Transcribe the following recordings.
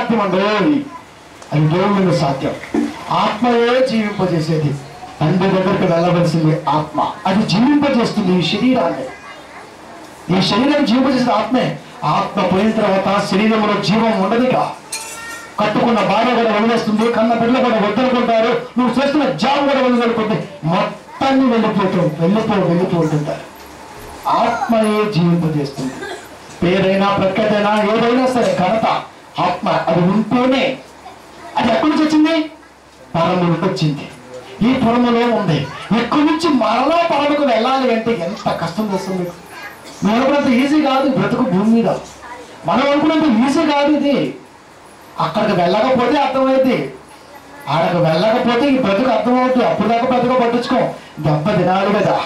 సాధ్యం అండి, అది దేవుని సాధ్యం. ఆత్మయే జీవింపజేసేది. తండ్రి దగ్గరికి వెళ్ళవలసింది ఆత్మ, అది జీవింపజేస్తుంది ఈ శరీరాన్ని. ఈ శరీరం జీవింపజేసేది ఆత్మే. ఆత్మ పోయిన తర్వాత శరీరంలో జీవం ఉండదుగా. కట్టుకున్న భార్య కూడా వదిలేస్తుంది, కన్న పిల్లలు కూడా వద్దనుకుంటారు, నువ్వు చేస్తున్న జాబ్ కూడా వదిలేకుంటే మొత్తాన్ని వెళ్ళిపో ఉంటుంటారు. ఆత్మయే జీవింపజేస్తుంది. పేరైనా ప్రఖ్యాతైనా ఏదైనా సరే ఘనత ఆత్మ, అది ఉంటేనే. అది ఎక్కడి నుంచి వచ్చింది? పరము నుండి వచ్చింది. ఈ పరములో ఉంది. ఎక్కడి నుంచి మరలా పరముకు వెళ్ళాలి అంటే ఎంత కష్టం వస్తుంది. మేము అనుకున్నంత ఈజీ కాదు బ్రతుకు భూమి మీద. మనం అనుకున్నంత ఈజీ కాదు ఇది. అక్కడికి వెళ్ళకపోతే అర్థమైంది, ఆడకు వెళ్ళకపోతే ఈ బ్రతుకు అర్థమవుతుంది. అప్పుడు దాకా బ్రతుకు పట్టించుకో. దెబ్బ తినాలి కదా,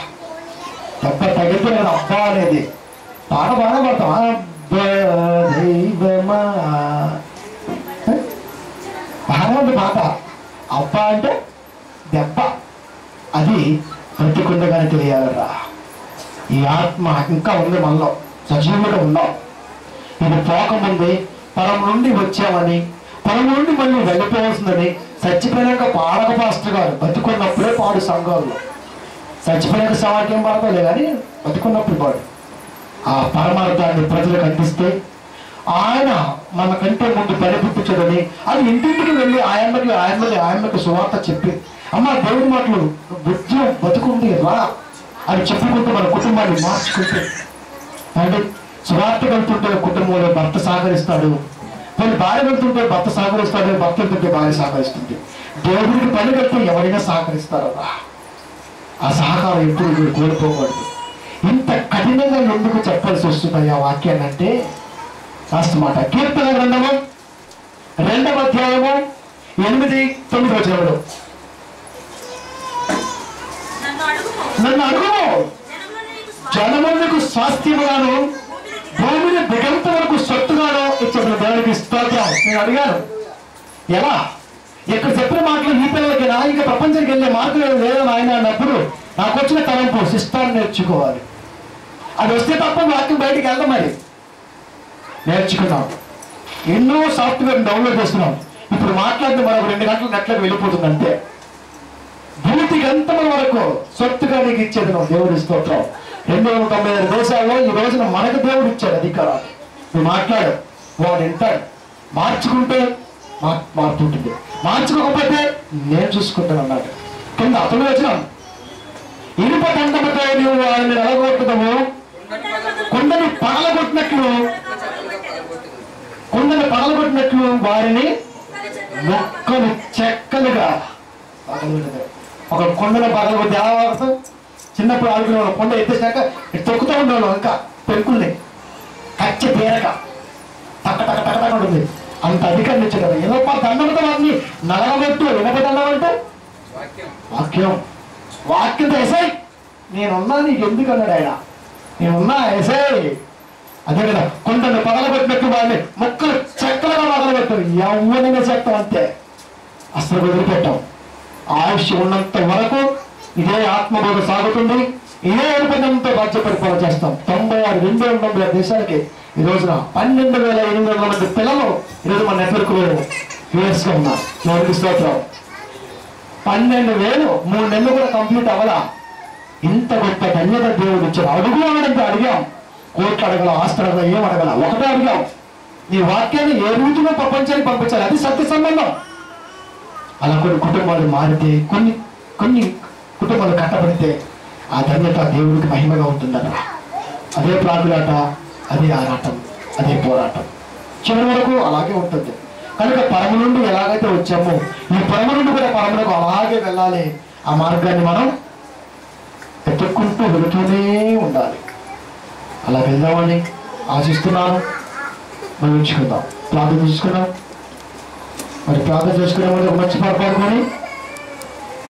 దెబ్బ తగిలితే కదా అబ్బా అనేది. పాట బాగా పడతాం. దైవమా బాగా ఉంది పాట. అబ్బా అంటే దెబ్బ, అది బ్రతికుండగానే తెలియాలరా. ఈ ఆత్మ ఇంకా ఉంది మనలో, సజీవుగా ఉన్నాం. ఇది పోకముంది పరం నుండి వచ్చామని, పరం నుండి మళ్ళీ వెళ్ళిపోవాల్సిందని చచ్చిపోయాక పాడక పాస్టర్ గారు బతుకున్నప్పుడే పాడు సంఘాల్లో. చచ్చిపోయాక సవాక్యం పాడతాలే కానీ బతుకున్నప్పుడు పాడు. ఆ పరమార్థాన్ని ప్రజలకు అందిస్తే ఆయన మనకంటే ముందు పరిపుచ్చుడని అది ఇంటింటికి వెళ్ళి ఆయమ్మకి సువార్త చెప్పి, అమ్మ దేవుడి మాటలు బుద్ధం బతుకుంది రా అని చెప్పుకుంటూ మన కుటుంబాన్ని మార్చుకుంటే, అంటే సువార్త వెళ్తుంటే కుటుంబంలో భర్త సహకరిస్తాడు, కొన్ని భార్య వెళ్తుంటే భర్త సహకరిస్తాడు, భర్త వెళ్తుంటే భార్య సహకరిస్తుంది. దేవుడికి పని వెళ్తే ఎవరైనా సహకరిస్తారా? ఆ సహకారం ఎప్పుడు మీరు కోల్పోకూడదు. ఇంత కఠినంగా ఎందుకు చెప్పాల్సి వస్తున్నాయి ఆ వాక్యాన్ని అంటే, లాస్ట్ మాట కీర్తన గ్రంథము 2వ అధ్యాయము 8-9 వచనములు. నన్ను అడుగు, జనములకు స్వాస్థ్యముగాను భూమిని దిగంత వరకు సొత్తుగాను ఇచ్చిన దేవునికి స్తోత్రం. నేను అడిగాను ఎలా? ఇక్కడ చెప్పిన మాటలు ఈ పిల్లలకి నా ఇంకా ప్రపంచానికి వెళ్ళే మార్కులు లేదని ఆయన అన్నప్పుడు నాకు వచ్చిన తలంపు సిస్టాన్ని నేర్చుకోవాలి. అది వస్తే తప్ప వాక్యం బయటికి వెళ్దాం. మరి నేర్చుకున్నాం, ఎన్నో సాఫ్ట్వేర్ డౌన్లోడ్ చేస్తున్నాం. ఇప్పుడు మాట్లాడితే మనకు 2 గంటలు నెట్లకు వెళ్ళిపోతుంది అంతే. భూతి గంటల వరకు సొత్తుగా నీకు ఇచ్చేది నువ్వు దేవుడి స్తోత్రం. 295 దేశాల్లో ఈ రోజున మనకు దేవుడు ఇచ్చాడు అధికారాన్ని. నువ్వు మాట్లాడు, వాడు వింటాడు. మార్చుకుంటే మార్పు ఉంటుంది, మార్చుకోకపోతే నేను చూసుకుంటాను అన్నాడు. కింద అతను వచ్చినాం. ఇనుప దండముతో నువ్వు వారిని ఎలగొట్టడము, కొండని పగలగొట్టినట్లు వారిని మొక్కలు చెక్కలుగా పగలగొట్టదు. ఒక కొండను పగలగొట్టి ఆ చిన్నప్పుడు ఆడుకునే వాళ్ళు కొండ ఎత్తేసాక తొక్కుతూ ఉండేవాళ్ళు ఇంకా పెరుకుల్ని కచ్చి పేరక టక్క టక్క టక్క ఉంటుంది. అంత అధికారం ఇచ్చాడు కదా. ఇనుప దండంతో వారిని నలగబెట్టు. ఇనుప దండం అంటే వాక్యంతో ఎసై నేనున్నా నీకు ఎందుకు అన్నాడు ఆయన. నేనున్నా ఎసై. అదే కదా, కొండను పగలబెట్టినట్టు వాడిని మొక్కలు చెక్కలుగా పగలబెట్టారు. ఎవరినైనా చెప్తాం అంతే, అసలు వదిలిపెట్టాం. ఆయుష్ ఉన్నంత వరకు ఇదే ఆత్మబోధ సాగుతుంది. ఇదే అనుబంధంతో రాజ్య పరిపాలన చేస్తాం. 290 దేశాలకి ఈ రోజున 12,800 మంది పిల్లలు ఈరోజు మన నెట్వర్క్ వ్యూవర్స్ గా ఉన్నారు. దేవునికి స్తోత్రం. 12,000 3 నెలలు కూడా కంప్లీట్ అవ్వదా. ఇంత గొప్ప ధన్యత దేవుడు ఇచ్చారు. అడుగు అనడంతో అడిగాం. కోట్లు అడగల, ఆస్తులు అడగల, ఏం అడగల, ఒకటే అడిగాం. ఈ వాక్యాన్ని ఏ రోజులో ప్రపంచానికి పంపించాలి, అది సత్య సంబంధం. అలా కొన్ని కుటుంబాలు మారితే, కొన్ని కుటుంబాలు కట్టబడితే ఆ ధన్యత దేవుడికి మహిమగా ఉంటుందట. అదే ప్రాకులాట, అదే ఆరాటం, అదే పోరాటం చివరి వరకు అలాగే ఉంటుంది. కనుక పరమ నుండి ఎలాగైతే వచ్చామో ఈ పరమ నుండి కూడా పరములకు అలాగే వెళ్ళాలి. ఆ మార్గాన్ని మనం వెతుక్కుంటూ వెళుతూనే ఉండాలి. అలా వెళ్దామని ఆశిస్తున్నాను. మనం ఉంచుకుందాం, ప్రార్థన చేసుకుందాం. మరి ప్రార్థన చేసుకునే ముందు ఒక మంచి పాట పాడుకొని